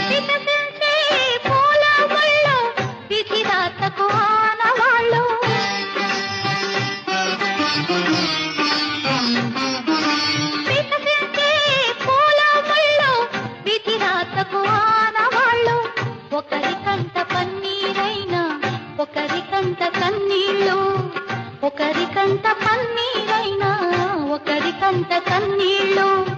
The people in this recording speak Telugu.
వికసించే పూల ముళ్ళు విధిరాతకు ఆనవాళ్ళు. వికసించే పూల ముళ్ళు విధిరాతకు ఆనవాళ్ళు. ఒకరికంట పన్నీరైనా ఒకరికంట కన్నీళ్ళు. ఒకరికంట పన్నీరైనా ఒకరికంట కన్నీళ్ళు.